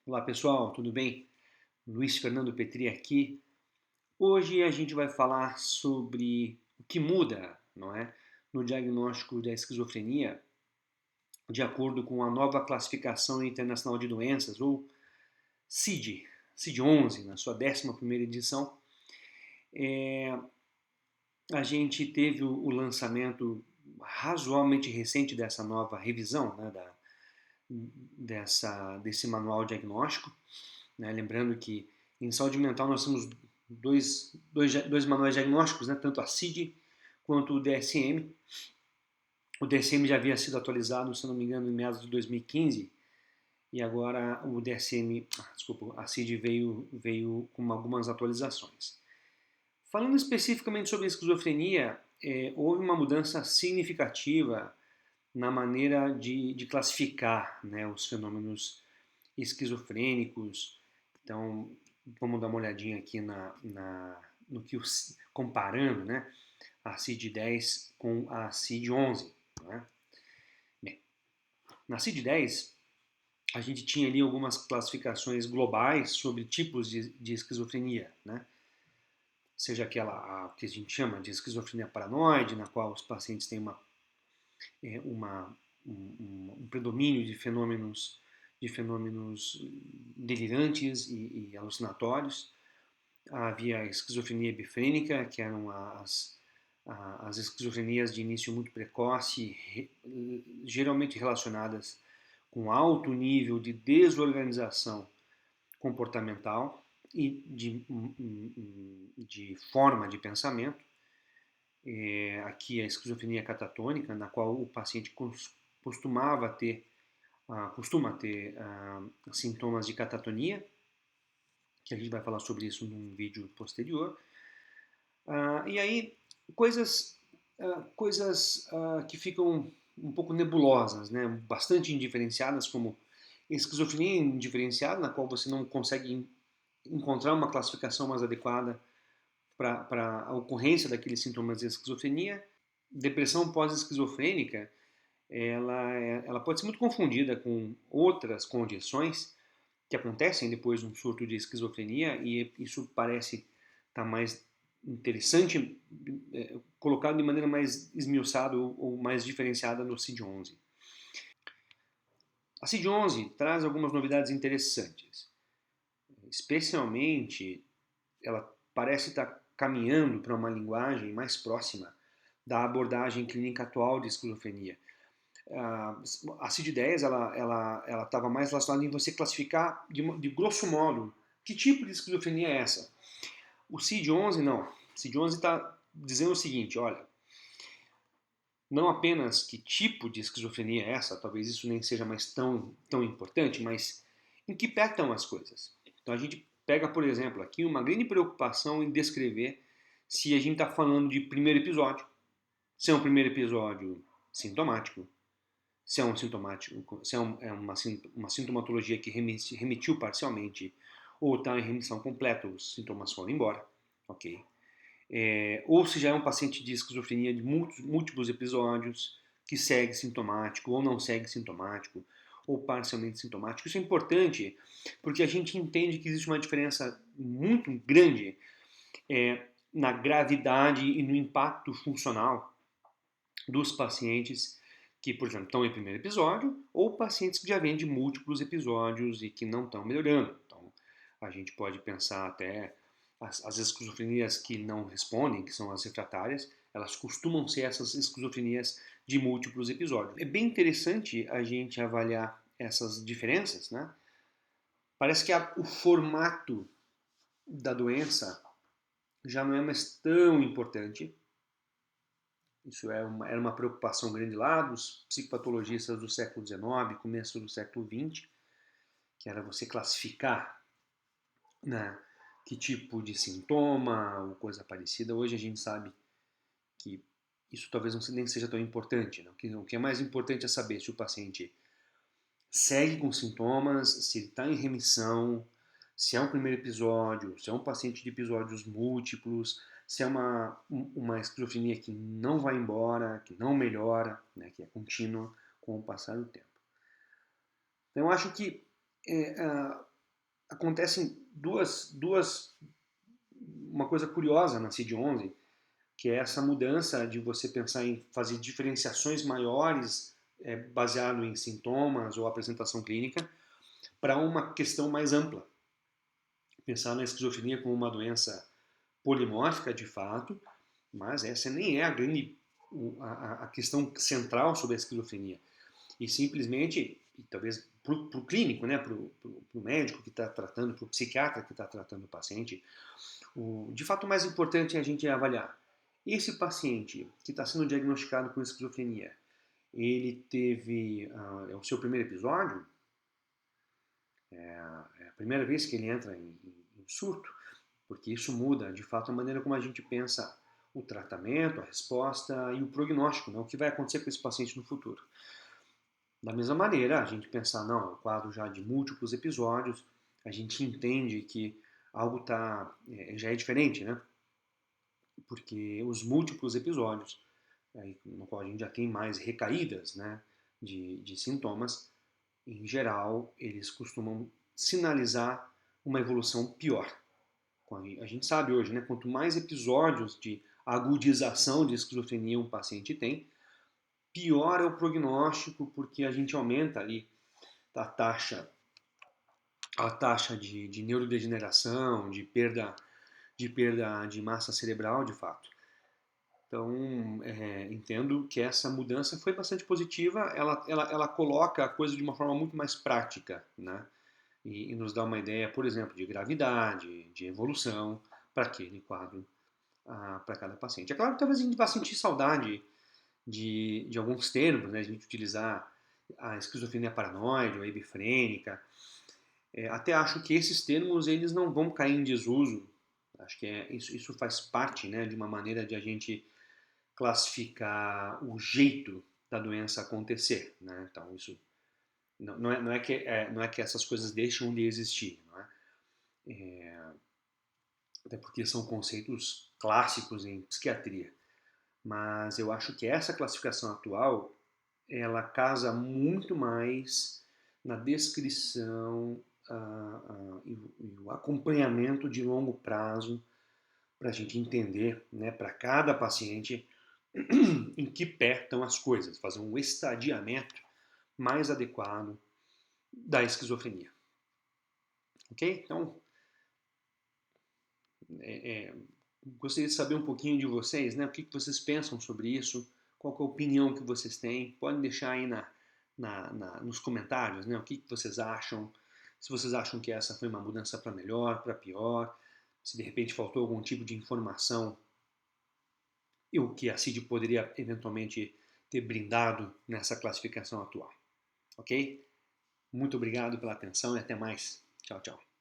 Olá pessoal, tudo bem? Luiz Fernando Petri aqui. Hoje a gente vai falar sobre o que muda, não é, no diagnóstico da esquizofrenia, de acordo com a nova classificação internacional de doenças, ou CID, CID-11, na sua 11ª edição. A gente teve o lançamento razoavelmente recente dessa nova revisão, né, desse manual diagnóstico. Né? Lembrando que em saúde mental nós temos dois manuais diagnósticos, né? Tanto a CID quanto o DSM. O DSM já havia sido atualizado, se não me engano, em meados de 2015, e agora o DSM, desculpa, a CID veio com algumas atualizações. Falando especificamente sobre a esquizofrenia, houve uma mudança significativa na maneira de classificar, né, os fenômenos esquizofrênicos. Então, vamos dar uma olhadinha aqui no que comparando, né, a CID-10 com a CID-11. Né? Bem, na CID-10, a gente tinha ali algumas classificações globais sobre tipos de esquizofrenia, né? Seja aquela que a gente chama de esquizofrenia paranoide, na qual os pacientes têm uma, um predomínio de fenômenos delirantes e alucinatórios. Havia a esquizofrenia bifrênica, que eram as esquizofrenias de início muito precoce, geralmente relacionadas com alto nível de desorganização comportamental e de forma de pensamento. Aqui a esquizofrenia catatônica, na qual o paciente costuma ter sintomas de catatonia, que a gente vai falar sobre isso num vídeo posterior. E aí, coisas que ficam um pouco nebulosas, né? Bastante indiferenciadas, como esquizofrenia indiferenciada, na qual você não consegue encontrar uma classificação mais adequada para a ocorrência daqueles sintomas de esquizofrenia. Depressão pós-esquizofrênica, ela pode ser muito confundida com outras condições que acontecem depois de um surto de esquizofrenia, e isso parece estar mais interessante, colocado de maneira mais esmiuçada ou mais diferenciada no CID-11. A CID-11 traz algumas novidades interessantes, especialmente ela parece estar caminhando para uma linguagem mais próxima da abordagem clínica atual de esquizofrenia. A CID-10 ela estava mais relacionada em você classificar de grosso modo que tipo de esquizofrenia é essa. O CID-11 não. O CID-11 está dizendo o seguinte, olha, não apenas que tipo de esquizofrenia é essa, talvez isso nem seja mais tão importante, mas em que pé estão as coisas. Então a gente pega, por exemplo, aqui uma grande preocupação em descrever se a gente está falando de primeiro episódio, se é um primeiro episódio sintomático, se é um sintomático, se é uma sintomatologia que remitiu parcialmente ou está em remissão completa, os sintomas foram embora, ok? Ou se já é um paciente de esquizofrenia de múltiplos episódios, que segue sintomático ou não segue sintomático, ou parcialmente sintomático. Isso é importante porque a gente entende que existe uma diferença muito grande na gravidade e no impacto funcional dos pacientes que, por exemplo, estão em primeiro episódio, ou pacientes que já vêm de múltiplos episódios e que não estão melhorando. Então, a gente pode pensar até as esquizofrenias que não respondem, que são as refratárias, elas costumam ser essas esquizofrenias de múltiplos episódios. É bem interessante a gente avaliar essas diferenças, né? Parece que o formato da doença já não é mais tão importante. Isso era uma preocupação grande lá dos psicopatologistas do século XIX, começo do século XX, que era você classificar, né, que tipo de sintoma ou coisa parecida. Hoje a gente sabe que isso talvez nem seja tão importante. Né? O que é mais importante é saber se o paciente segue com sintomas, se ele está em remissão, se é um primeiro episódio, se é um paciente de episódios múltiplos, se é uma esquizofrenia que não vai embora, que não melhora, né, que é contínua com o passar do tempo. Então eu acho que acontecem uma coisa curiosa na CID-11, que é essa mudança de você pensar em fazer diferenciações maiores baseado em sintomas ou apresentação clínica para uma questão mais ampla. Pensar na esquizofrenia como uma doença polimórfica de fato, mas essa nem é a questão central sobre a esquizofrenia. E simplesmente, e talvez para o clínico, né, para o médico que está tratando, para o psiquiatra que está tratando o paciente, de fato o mais importante é a gente avaliar. Esse paciente que está sendo diagnosticado com esquizofrenia, ele teve é o seu primeiro episódio, é a primeira vez que ele entra em surto, porque isso muda de fato a maneira como a gente pensa o tratamento, a resposta e o prognóstico, né, o que vai acontecer com esse paciente no futuro. Da mesma maneira, a gente pensar, não, é um quadro já de múltiplos episódios, a gente entende que algo já é diferente, né? Porque os múltiplos episódios, no qual a gente já tem mais recaídas, né, de sintomas, em geral, eles costumam sinalizar uma evolução pior. A gente sabe hoje, né, quanto mais episódios de agudização de esquizofrenia um paciente tem, pior é o prognóstico, porque a gente aumenta ali a taxa, de neurodegeneração, de perda de massa cerebral, de fato. Então, entendo que essa mudança foi bastante positiva, ela coloca a coisa de uma forma muito mais prática, né? E nos dá uma ideia, por exemplo, de gravidade, de evolução para aquele quadro, para cada paciente. É claro que talvez a gente vá sentir saudade de alguns termos, né? A gente utilizar a esquizofrenia paranoide ou epifrênica. Até acho que esses termos eles não vão cair em desuso. Acho que isso faz parte, né, de uma maneira de a gente classificar o jeito da doença acontecer, né? Então isso não é que essas coisas deixam de existir, não é? Até porque são conceitos clássicos em psiquiatria. Mas eu acho que essa classificação atual ela casa muito mais na descrição e o acompanhamento de longo prazo para a gente entender, né, para cada paciente em que pé estão as coisas, fazer um estadiamento mais adequado da esquizofrenia. Ok? Então, gostaria de saber um pouquinho de vocês, né? O que vocês pensam sobre isso? Qual é a opinião que vocês têm? Podem deixar aí nos comentários, né? O que vocês acham? Se vocês acham que essa foi uma mudança para melhor, para pior, se de repente faltou algum tipo de informação e o que a CID poderia eventualmente ter brindado nessa classificação atual. Ok? Muito obrigado pela atenção e até mais. Tchau, tchau.